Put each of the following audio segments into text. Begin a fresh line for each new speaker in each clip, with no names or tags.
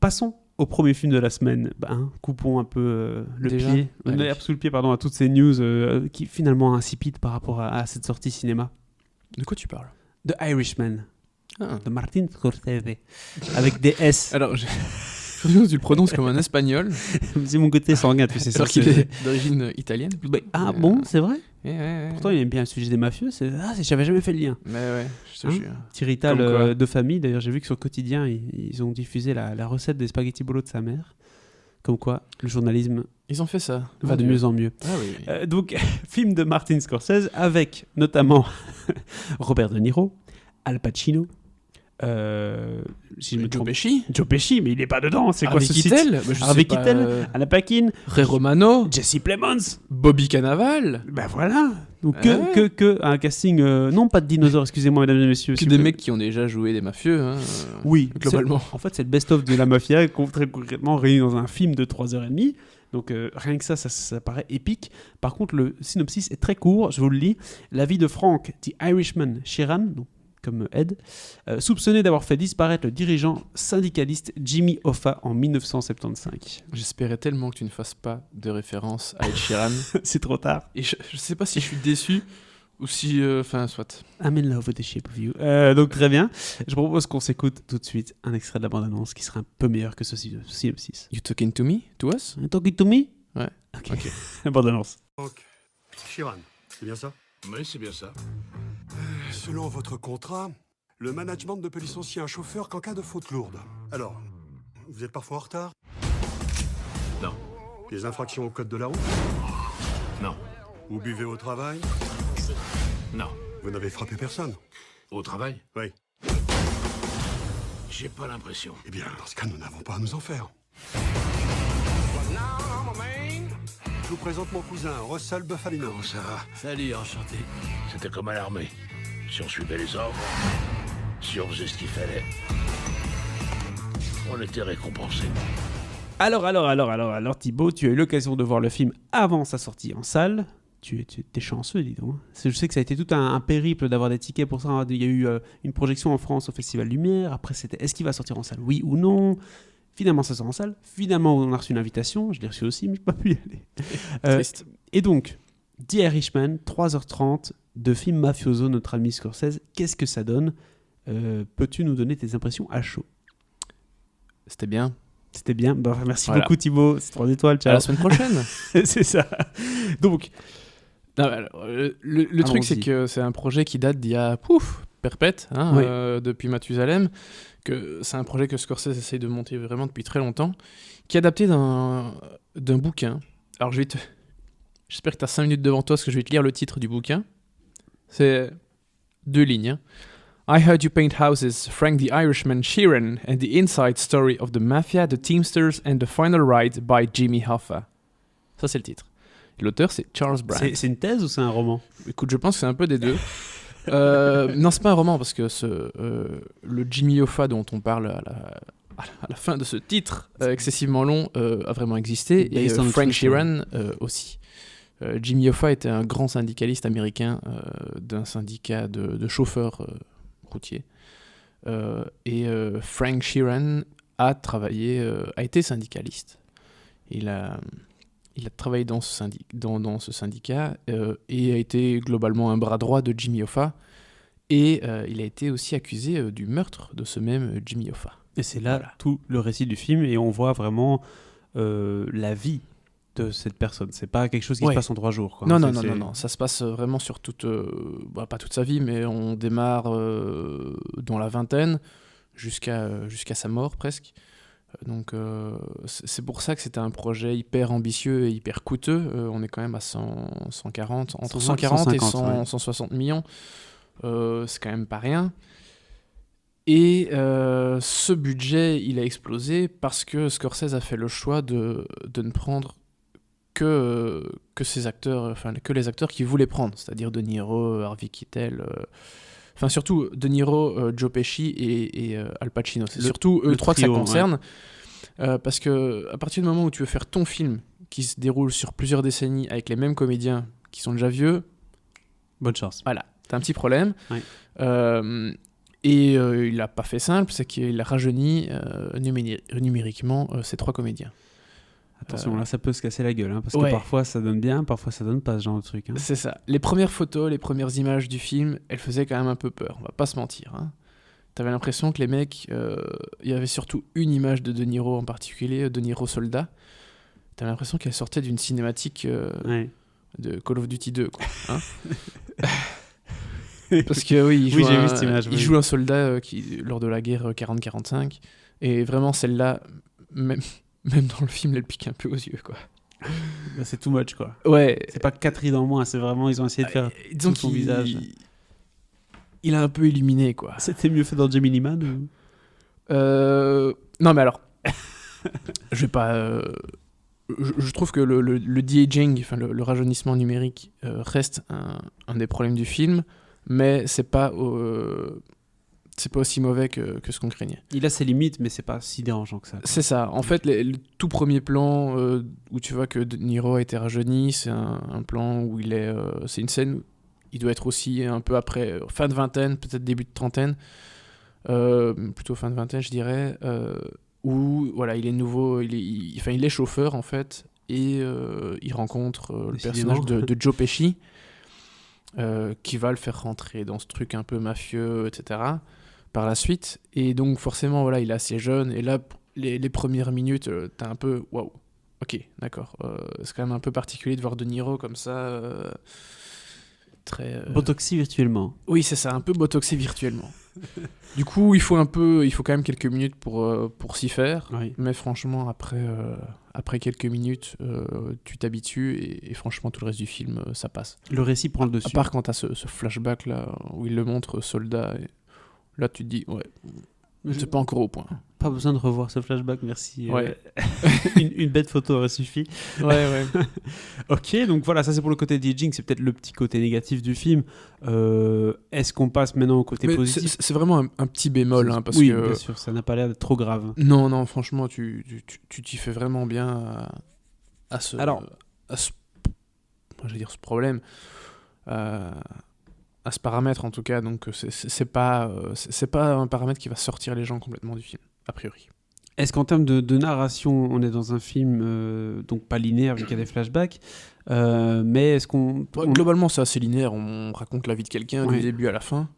passons au premier film de la semaine. Coupons un peu l'herbe sous le pied à toutes ces news qui finalement insipides par rapport à cette sortie cinéma.
De quoi tu parles?
The Irishman, de Martin Scorsese, avec des S.
Alors, tu le prononces comme un espagnol.
C'est mon côté sanguin, tu sais.
Alors qu'il est d'origine italienne.
Bon, c'est vrai.
Ouais.
Pourtant, il aime bien le sujet des mafieux. J'avais jamais fait le lien.
Mais ouais, je te jure.
Petit rital de famille. D'ailleurs, j'ai vu que sur Quotidien, ils ont diffusé la recette des spaghettis bolo de sa mère. Comme quoi, le journalisme...
Ils ont fait ça.
Va de mieux en mieux.
Ah oui.
Donc, film de Martin Scorsese avec notamment Robert De Niro, Al Pacino, si je me trompe, Joe Pesci, mais il n'est pas dedans. C'est quoi ce site? Harvey Keitel, Anna Paquin,
Ray Romano,
Jesse Plemons,
Bobby Cannavale.
Ben voilà. Donc que un casting, non pas de dinosaures, excusez-moi mesdames et messieurs.
Que des mecs qui ont déjà joué des mafieux.
Oui,
globalement.
En fait, c'est le best-of de la mafia, très concrètement réuni dans un film de 3h30. Donc rien que ça paraît épique. Par contre, le synopsis est très court, je vous le lis. La vie de Frank, the Irishman Sheeran, donc, comme Ed, soupçonné d'avoir fait disparaître le dirigeant syndicaliste Jimmy Hoffa en 1975.
J'espérais tellement que tu ne fasses pas de référence à Ed Sheeran.
C'est trop tard.
Et je sais pas si je suis déçu ou si... soit.
I'm in love with the shape of you. Donc très bien. Je propose qu'on s'écoute tout de suite un extrait de la bande-annonce qui sera un peu meilleur que ce synopsis.
You talking to me? To us?
You talking to me?
Ouais.
Ok. La bande-annonce.
Donc, Sheeran, c'est bien ça?
Oui, c'est bien ça.
Selon votre contrat, le management ne peut licencier un chauffeur qu'en cas de faute lourde. Alors, vous êtes parfois en retard?
Non.
Des infractions au code de la route?
Non.
Vous buvez au travail?
Non.
Vous n'avez frappé personne?
Au travail?
Oui.
J'ai pas l'impression.
Eh bien, dans ce cas, nous n'avons pas à nous en faire. Je vous présente mon cousin, Russell Buffalino.
Comment ça va?
Salut, enchanté.
C'était comme à l'armée. Si on suivait les ordres, si on faisait ce qu'il fallait, on était récompensé.
Alors, Thibaut, tu as eu l'occasion de voir le film avant sa sortie en salle. Tu es chanceux, dis donc. Je sais que ça a été tout un périple d'avoir des tickets pour ça. Il y a eu une projection en France au Festival Lumière. Après, c'était est-ce qu'il va sortir en salle, oui ou non? Finalement, ça sort en salle. Finalement, on a reçu une invitation. Je l'ai reçu aussi, mais je n'ai pas pu y aller.
Triste.
Et donc, The Irishman, 3h30 de film mafioso, notre ami Scorsese. Qu'est-ce que ça donne? Peux-tu nous donner tes impressions à chaud?
C'était bien.
C'était bien. Merci beaucoup, Thibaut. C'est 3 étoiles. Ciao.
À la semaine prochaine.
C'est ça. Donc,
non, alors, le truc, c'est que c'est un projet qui date d'il y a perpète, depuis Mathusalem, que c'est un projet que Scorsese essaye de monter vraiment depuis très longtemps, qui est adapté d'un bouquin. Alors, j'espère que tu as 5 minutes devant toi, parce que je vais te lire le titre du bouquin. C'est 2 lignes. Hein. I Heard You Paint Houses, Frank the Irishman Sheeran, and the Inside Story of the Mafia, the Teamsters, and the Final Ride by Jimmy Hoffa. Ça, c'est le titre. Et l'auteur, c'est Charles Brandt.
C'est une thèse ou c'est un roman?
Écoute, je pense que c'est un peu des deux. Non, c'est pas un roman, parce que le Jimmy Hoffa dont on parle à la fin de ce titre excessivement long a vraiment existé, et Frank Sheeran aussi. Jimmy Hoffa était un grand syndicaliste américain d'un syndicat de chauffeurs routiers. Et Frank Sheeran a été syndicaliste. Il a travaillé dans ce syndicat et a été globalement un bras droit de Jimmy Hoffa. Et il a été aussi accusé du meurtre de ce même Jimmy Hoffa.
Et c'est là tout le récit du film, et on voit vraiment la vie de cette personne. C'est pas quelque chose qui se passe en 3 jours. Quoi.
Non. Ça se passe vraiment sur pas toute sa vie, mais on démarre dans la vingtaine jusqu'à sa mort presque. Donc c'est pour ça que c'était un projet hyper ambitieux et hyper coûteux. On est quand même à 140, entre 140 et 160 millions. C'est quand même pas rien. Et ce budget, il a explosé parce que Scorsese a fait le choix de ne prendre que ces acteurs, que les acteurs qu'il voulait prendre, c'est-à-dire De Niro, Harvey Keitel, surtout De Niro, Joe Pesci et Al Pacino. C'est surtout eux 3 que ça concerne, parce que à partir du moment où tu veux faire ton film qui se déroule sur plusieurs décennies avec les mêmes comédiens qui sont déjà vieux,
bonne chance.
Voilà, t'as un petit problème.
Ouais.
Et il l'a pas fait simple, c'est qu'il a rajeuni numériquement ces 3 comédiens.
Attention, là, ça peut se casser la gueule, hein, parce
Ouais.
que parfois ça donne bien, parfois ça donne pas ce genre de truc. Hein.
C'est ça. Les premières photos, les premières images du film, elles faisaient quand même un peu peur, on va pas se mentir. Hein. T'avais l'impression que les mecs, il y avait surtout une image de De Niro en particulier, De Niro soldat. T'avais l'impression qu'elle sortait d'une cinématique
Ouais.
de Call of Duty 2, quoi. Hein. Parce que oui,
Oui, j'ai vu cette image,
il
oui.
joue un soldat lors de la guerre 40-45, et vraiment celle-là, même dans le film, elle pique un peu aux yeux, quoi.
Bah, c'est too much, quoi.
Ouais.
C'est pas 4 rides en moins, c'est vraiment, ils ont essayé de faire
Disons
tout son visage.
il a un peu illuminé, quoi.
C'était mieux fait dans Gemini Man ou...
Non, mais alors, je vais pas. Je trouve que le de-aging, enfin le rajeunissement numérique, reste un des problèmes du film, mais c'est pas aussi mauvais que ce qu'on craignait.
Il a ses limites, mais c'est pas si dérangeant que ça.
C'est ça. En fait, le tout premier plan où tu vois que De Niro a été rajeuni, c'est un plan où il est. C'est une scène où il doit être aussi un peu après, fin de vingtaine, peut-être début de trentaine, plutôt fin de vingtaine, je dirais, où voilà, il est nouveau, il est chauffeur en fait, et il rencontre le
Décidément.
personnage de Joe Pesci, qui va le faire rentrer dans ce truc un peu mafieux, etc. par la suite. Et donc forcément, voilà, il est assez jeune, et là, les premières minutes, t'as un peu, waouh, ok, d'accord, c'est quand même un peu particulier de voir De Niro comme ça, très...
Botoxy virtuellement.
Oui, c'est ça, un peu botoxé virtuellement. Du coup, il faut quand même quelques minutes pour s'y faire.
Oui.
Mais franchement, après quelques minutes, tu t'habitues, et franchement, tout le reste du film, ça passe.
Le récit prend le dessus.
À part quand t'as ce flashback là, où il le montre soldat, et là tu te dis, ouais, c'est pas encore au point.
Pas besoin de revoir ce flashback, merci.
Ouais.
Une bête photo aurait suffi.
Ouais.
Ok, donc voilà, ça c'est pour le côté de-aging, c'est peut-être le petit côté négatif du film. Est-ce qu'on passe maintenant au côté
Mais
positif?
c'est vraiment un petit bémol, hein, parce
oui,
que...
bien sûr, ça n'a pas l'air d'être trop grave.
Non, franchement, tu t'y fais vraiment bien à ce...
Alors-
à ce... moi, je vais dire ce problème, à ce paramètre en tout cas, donc c'est pas un paramètre qui va sortir les gens complètement du film, a priori.
Est-ce qu'en termes de narration, on est dans un film donc pas linéaire vu qu'il y a des flashbacks, mais est-ce qu'on...
Ouais, globalement, c'est assez linéaire, on raconte la vie de quelqu'un
Ouais.
du début à la fin.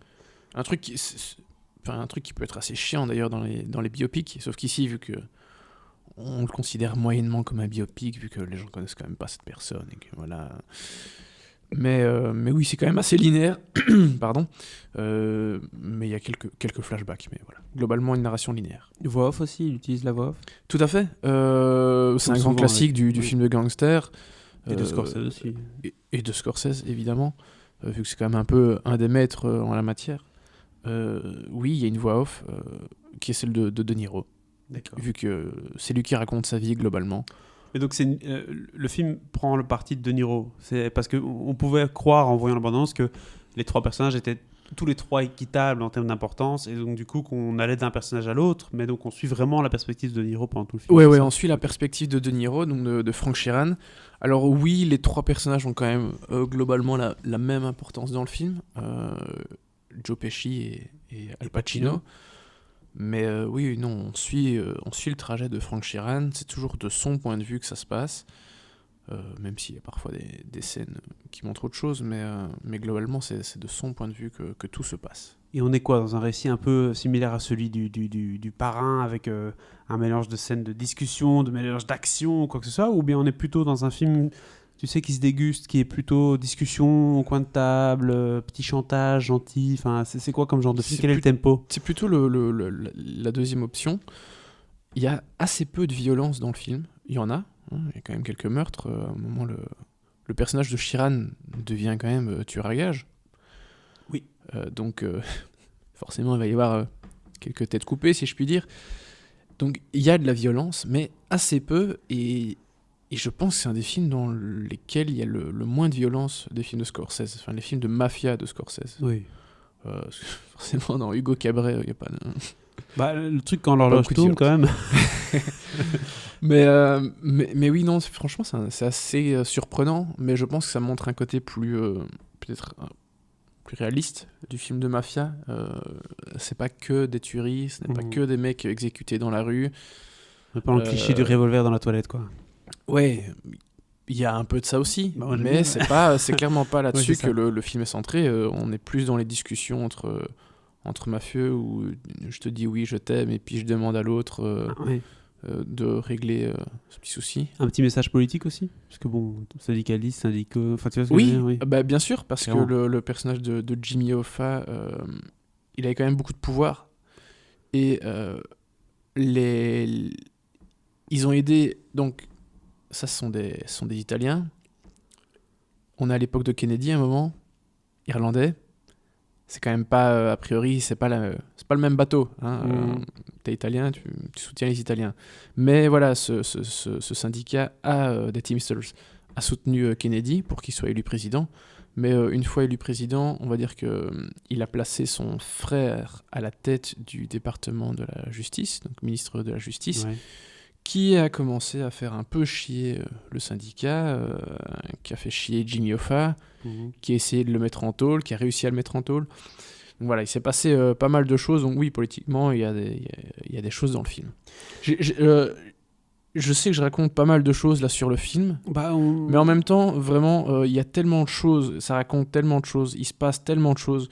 Un truc qui peut être assez chiant d'ailleurs dans les biopics, sauf qu'ici, vu que on le considère moyennement comme un biopic, vu que les gens connaissent quand même pas cette personne, et que voilà... Mais oui, c'est quand même assez linéaire, pardon. Mais il y a quelques flashbacks, mais voilà. Globalement, une narration linéaire.
Voix off aussi, il utilise la voix off.
Tout à fait. C'est un
souvent,
grand classique
ouais.
du
Oui.
film de gangster.
Et de Scorsese aussi.
Et de Scorsese, évidemment, vu que c'est quand même un peu un des maîtres en la matière. Oui, il y a une voix off qui est celle de De Niro,
D'accord.
vu que c'est lui qui raconte sa vie globalement.
Et donc le film prend le parti de De Niro. C'est parce qu'on pouvait croire en voyant l'abondance que les 3 personnages étaient tous les 3 équitables en termes d'importance, et donc du coup qu'on allait d'un personnage à l'autre, mais donc on suit vraiment la perspective de De Niro pendant tout le film.
Ouais,
c'est ça
on suit la perspective de De Niro, donc de Frank Sheeran. Alors oui, les 3 personnages ont quand même globalement la même importance dans le film. Joe Pesci et Al Pacino. Mais oui, non, on suit le trajet de Frank Sheeran. C'est toujours de son point de vue que ça se passe. Même s'il y a parfois des scènes qui montrent autre chose, mais globalement, c'est de son point de vue que tout se passe.
Et on est quoi, dans un récit un peu similaire à celui du parrain, avec un mélange de scènes de discussion, de mélange d'action, ou quoi que ce soit, ou bien on est plutôt dans un film, tu sais, qui se déguste, qui est plutôt discussion au coin de table, petit chantage, gentil, enfin, c'est quoi comme genre de film?
C'est
Quel est le tempo?
C'est plutôt la deuxième option. Il y a assez peu de violence dans le film. Il y en a. Il y a quand même quelques meurtres. À un moment, le personnage de Sheeran devient quand même tueur à gages.
Oui.
Donc, forcément, il va y avoir quelques têtes coupées, si je puis dire. Donc, il y a de la violence, mais assez peu. Et je pense que c'est un des films dans lesquels il y a le moins de violence des films de Scorsese. Enfin, les films de mafia de Scorsese.
Oui.
Parce que forcément, dans Hugo Cabret, il n'y a pas de...
Bah, le truc quand l'horloge
beaucoup de
tourne, quand même.
mais oui, non, franchement, c'est assez surprenant, mais je pense que ça montre un côté plus, peut-être plus réaliste du film de mafia. C'est pas que des tueries, ce n'est pas que des mecs exécutés dans la rue.
Pas le cliché du revolver dans la toilette, quoi.
Ouais, il y a un peu de ça aussi,
Bah,
mais c'est clairement pas là-dessus
Ouais, c'est
que
ça.
le film est centré. On est plus dans les discussions entre mafieux où je te dis oui, je t'aime, et puis je demande à l'autre
Ouais.
de régler ce petit souci.
Un petit message politique aussi, parce que bon, syndicaliste, syndicaux, enfin tu vois ce que je veux
Oui,
dire, oui.
bah, bien sûr, parce
Clairement.
que le personnage de Jimmy Hoffa, il avait quand même beaucoup de pouvoir. Et ils ont aidé. Donc, ça, ce sont des Italiens. On est à l'époque de Kennedy à un moment, irlandais. C'est quand même pas, a priori, c'est pas le même bateau. Hein. T'es italien, tu soutiens les Italiens. Mais voilà, ce syndicat des Teamsters a soutenu Kennedy pour qu'il soit élu président. Mais une fois élu président, on va dire qu'il a placé son frère à la tête du département de la justice, donc ministre de la justice,
Ouais.
qui a commencé à faire un peu chier le syndicat, qui a fait chier Jimmy Hoffa, qui a essayé de le mettre en tôle, qui a réussi à le mettre en tôle. Donc voilà, il s'est passé pas mal de choses. Donc oui, politiquement, il y a des choses dans le film. Je sais que je raconte pas mal de choses là sur le film, mais en même temps, vraiment, il y a tellement de choses, ça raconte tellement de choses, il se passe tellement de choses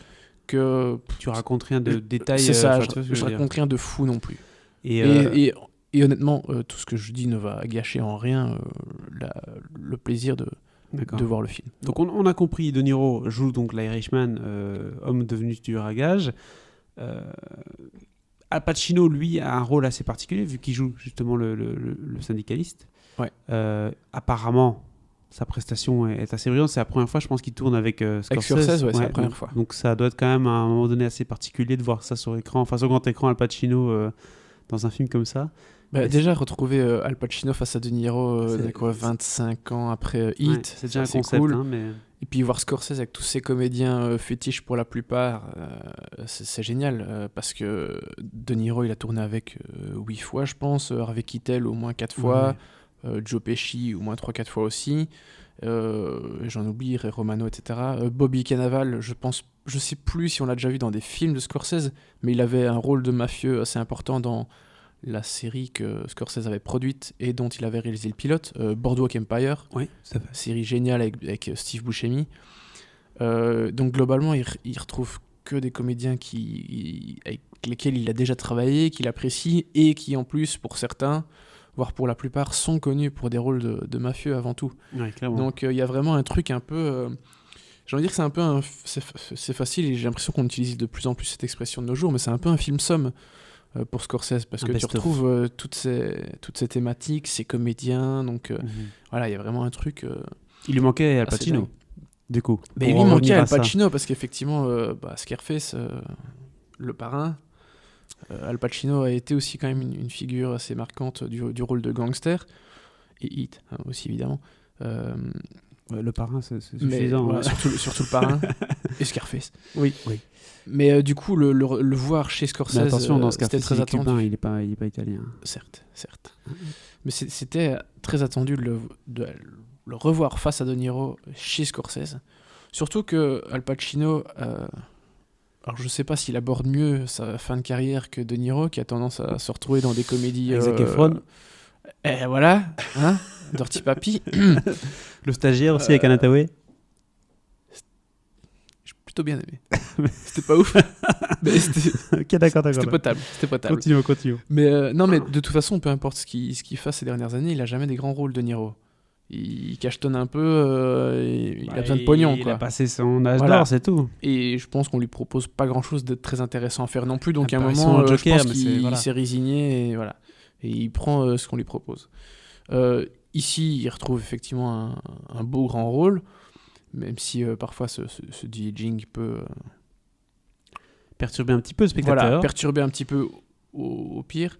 que...
Tu racontes rien de détails.
C'est ça,
enfin, tu vois ce que
je
veux dire.
raconte rien de fou non plus.
Et,
Et honnêtement, tout ce que je dis ne va gâcher en rien le plaisir
d'accord.
de voir le film.
Donc on a compris, De Niro joue donc l'Irishman, homme devenu tueur à gages. Al Pacino, lui, a un rôle assez particulier vu qu'il joue justement le syndicaliste.
Ouais.
Apparemment, sa prestation est assez brillante. C'est la première fois, je pense, qu'il tourne avec Scorsese.
Avec Scorsese, ouais, c'est la première
donc,
fois.
Donc ça doit être quand même à un moment donné assez particulier de voir ça sur écran, enfin sur grand écran, Al Pacino dans un film comme ça.
Bah, déjà, retrouver Al Pacino face à De Niro,
C'est-
25 ans après Heat,
Ouais, c'est déjà un
assez
concept,
cool.
hein, mais...
Et puis voir Scorsese avec tous ces comédiens fétiches pour la plupart, c'est génial. Parce que De Niro, il a tourné avec 8 fois, je pense. Harvey Keitel au moins 4 fois. Joe Pesci au moins 3-4 fois aussi. J'en oublie, Ray Romano, etc. Bobby Cannavale, je sais plus si on l'a déjà vu dans des films de Scorsese, mais il avait un rôle de mafieux assez important dans la série que Scorsese avait produite et dont il avait réalisé le pilote, Boardwalk Empire,
Oui, ça fait.
série géniale avec Steve Buscemi. Donc globalement, il retrouve que des comédiens avec lesquels il a déjà travaillé, qu'il apprécie et qui en plus, pour certains, voire pour la plupart, sont connus pour des rôles de mafieux avant tout.
Ouais, clairement.
Donc il y a vraiment un truc un peu... j'ai envie de dire que c'est un peu c'est facile et j'ai l'impression qu'on utilise de plus en plus cette expression de nos jours, mais c'est un peu un film somme pour Scorsese parce
Un
que tu
best-of.
retrouves toutes ces thématiques, ces comédiens, donc voilà, il y a vraiment un truc...
Il lui manquait Al
assez
Pacino,
dingue.
du coup.
Mais
pour
lui
en
manquait
revenir à
Al
ça.
Pacino parce qu'effectivement, Scarface, le parrain, Al Pacino a été aussi quand même une figure assez marquante du rôle de gangster, et Heat hein, aussi évidemment.
Ouais, le parrain, c'est
Mais
suffisant.
voilà,
hein.
surtout le parrain et Scarface.
Oui.
Mais du coup, le voir chez Scorsese,
Mais attention, dans
c'était
Scarface,
très
il est
attendu.
cubain, il est pas italien.
Certes. Mais c'était très attendu de le revoir face à De Niro chez Scorsese. Surtout que Al Pacino, alors je sais pas s'il aborde mieux sa fin de carrière que De Niro, qui a tendance à se retrouver dans des comédies...
Avec Zac Efron.
Et voilà, hein, Dirty Papi.
Le stagiaire aussi avec Anna Thaoué.
J'ai plutôt bien aimé. C'était pas ouf, mais
Ok, d'accord.
c'était potable.
Continue.
Mais non, mais de toute façon, peu importe ce qu'il fasse ces dernières années, il a jamais des grands rôles, De Niro. Il cachetonne un peu, il a besoin de pognon,
Il
quoi.
a passé son âge
Voilà.
d'or, c'est tout.
Et je pense qu'on lui propose pas grand chose de très intéressant à faire non plus. Donc à un
Apparition
moment,
en
je
Joker,
pense
mais
qu'il
voilà.
s'est résigné et voilà. Et il prend ce qu'on lui propose. Ici, il retrouve effectivement un beau grand rôle, même si parfois ce de-aging peut
Perturber un petit peu le spectateur.
voilà, perturber un petit peu au pire.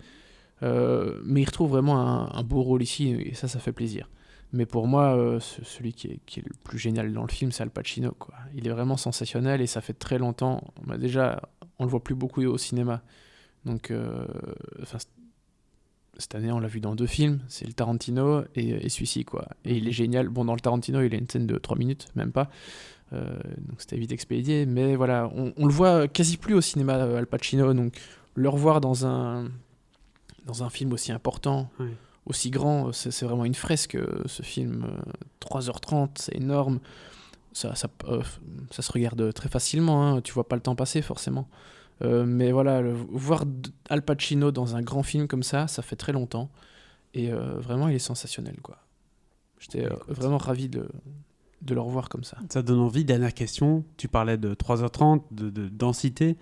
Mais il retrouve vraiment un beau rôle ici et ça fait plaisir. Mais pour moi, celui qui est le plus génial dans le film, c'est Al Pacino, quoi. Il est vraiment sensationnel et ça fait très longtemps. Déjà, on le voit plus beaucoup au cinéma. Donc, cette année, on l'a vu dans 2 films, c'est le Tarantino et celui-ci, quoi. Et il est génial. Bon, dans le Tarantino, il a une scène de 3 minutes, même pas. Donc c'était vite expédié. Mais voilà, on le voit quasi plus au cinéma, Al Pacino. Donc le revoir dans un film aussi important, aussi grand, c'est vraiment une fresque, ce film. 3h30, c'est énorme. Ça se regarde très facilement, hein. Tu vois pas le temps passer, forcément. Mais voilà, voir Al Pacino dans un grand film comme ça fait très longtemps. Et vraiment, il est sensationnel, quoi. J'étais vraiment ravi de le revoir comme ça.
Ça donne envie. Dernière question. Tu parlais de 3h30, de densité.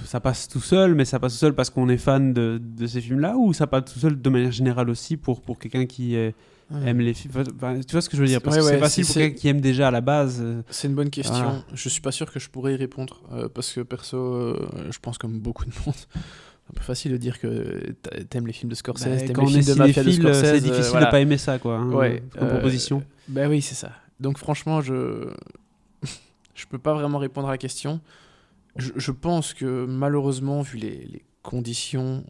Ça passe tout seul, mais ça passe tout seul parce qu'on est fan de ces films-là, ou ça passe tout seul de manière générale aussi pour quelqu'un qui aime les films. Enfin, tu vois ce que je veux dire? Parce que c'est facile pour quelqu'un qui aime déjà à la base.
C'est une bonne question.
Voilà.
Je suis pas sûr que je pourrais y répondre parce que perso, je pense comme beaucoup de monde, c'est un peu facile de dire que t'aimes les films de Scorsese, t'aimes
Quand
les
on est
films de mafia de
cinéphile,
Scorsese.
c'est difficile
voilà.
de pas aimer ça, quoi. Comme proposition.
Bah oui, c'est ça. Donc franchement, je peux pas vraiment répondre à la question. Je pense que malheureusement, vu les conditions,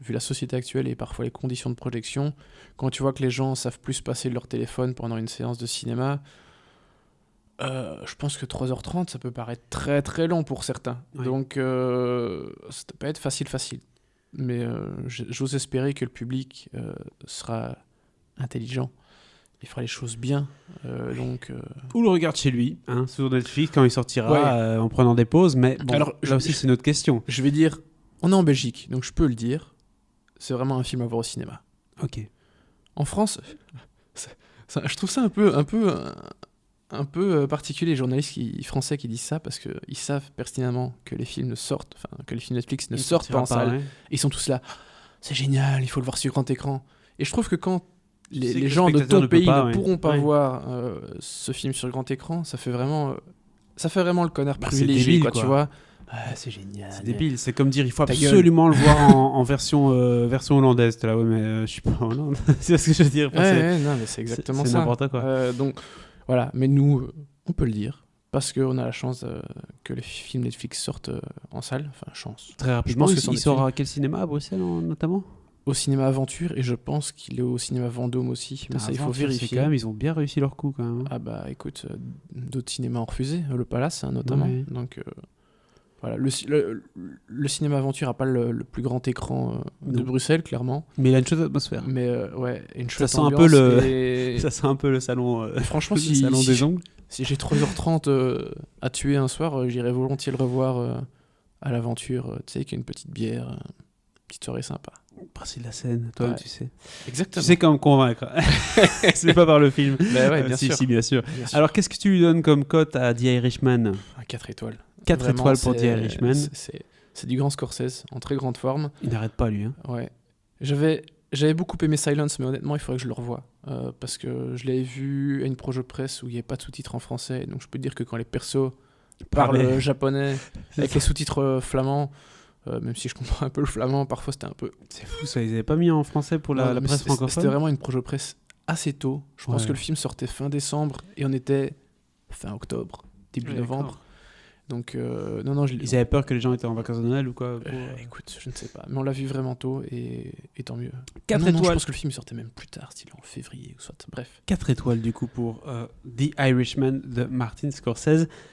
vu la société actuelle et parfois les conditions de projection, quand tu vois que les gens savent plus passer de leur téléphone pendant une séance de cinéma, je pense que 3h30, ça peut paraître très très long pour certains.
Oui.
Donc, ça peut pas être facile. Mais j'ose espérer que le public sera intelligent. Il fera les choses bien.
Ou le regarde chez lui, sur Netflix quand il sortira,
Ouais.
en prenant des pauses. Mais bon,
Alors,
là aussi, c'est une autre question.
Je vais dire, on est en Belgique, donc je peux le dire. C'est vraiment un film à voir au cinéma.
Ok.
En France, je trouve ça un peu particulier, les journalistes français qui disent ça, parce qu'ils savent pertinemment que les films que les films Netflix ne sortent pas en salle. Ils sont tous là, c'est génial, il faut le voir sur grand écran. Et je trouve que quand les gens de ton pays ne pourront pas voir ce film sur grand écran, ça fait vraiment le connard privilégié,
débile,
quoi,
tu
tu vois. C'est génial.
C'est débile. C'est comme dire, il faut
Ta gueule.
absolument le voir en version hollandaise. T'es là, ouais, mais je suis pas en Hollande. C'est ce que je veux dire. Enfin,
Non, mais c'est exactement
c'est
ça.
n'importe quoi.
Donc, voilà. Mais nous, on peut le dire. Parce qu'on a la chance que les films Netflix sortent en salle. Enfin, chance.
Très rapidement,
Je pense que
il sort à quel cinéma à Bruxelles, notamment?
Au cinéma Aventure, et je pense qu'il est au cinéma Vendôme aussi. Mais ça, il faut vérifier.
Quand même, ils ont bien réussi leur coup, quand même.
Ah bah, écoute, d'autres cinémas ont refusé. Le Palace, notamment.
Ouais.
Donc, voilà. Le cinéma Aventure n'a pas le plus grand écran de
Non.
Bruxelles, clairement.
Mais il a une chouette atmosphère.
Mais une chouette
Ça sent
ambiance.
Ça sent un peu le salon,
Franchement,
le salon des ongles.
Si j'ai 3h30 à tuer un soir, j'irai volontiers le revoir à l'Aventure, tu sais, avec une petite bière, une petite soirée sympa.
C'est de la scène, toi,
Ouais.
tu sais.
Exactement.
Tu sais comment me convaincre. C'est pas par le film.
Bah ouais, bien sûr.
Si, bien sûr.
Bien sûr.
Alors, qu'est-ce que tu lui donnes comme cote à The Irishman?
4 étoiles.
4
Vraiment,
étoiles pour The
c'est-
Irishman.
C'est du grand Scorsese, en très grande forme.
Il n'arrête pas, lui.
Ouais. J'avais beaucoup aimé Silence, mais honnêtement, il faudrait que je le revoie. Parce que je l'avais vu à une projo presse où il n'y avait pas de sous-titres en français. Donc je peux te dire que quand les persos parlent japonais avec les sous-titres flamands, même si je comprends un peu le flamand, parfois c'était un peu...
C'est fou, ça. Ils n'avaient pas mis en français pour la
Non, mais
presse
c'était
francophone.
vraiment une projo presse assez tôt. Je pense
Ouais.
que le film sortait fin décembre et on était fin octobre, début
Ouais,
novembre.
d'accord.
Donc, non,
Ils avaient peur que les gens étaient en vacances de Noël ou quoi
écoute, je ne sais pas. Mais on l'a vu vraiment tôt et tant mieux.
4
Non, non, je
étoiles.
pense que le film sortait même plus tard, style en février ou soit. Bref.
4 étoiles du coup pour The Irishman de Martin Scorsese.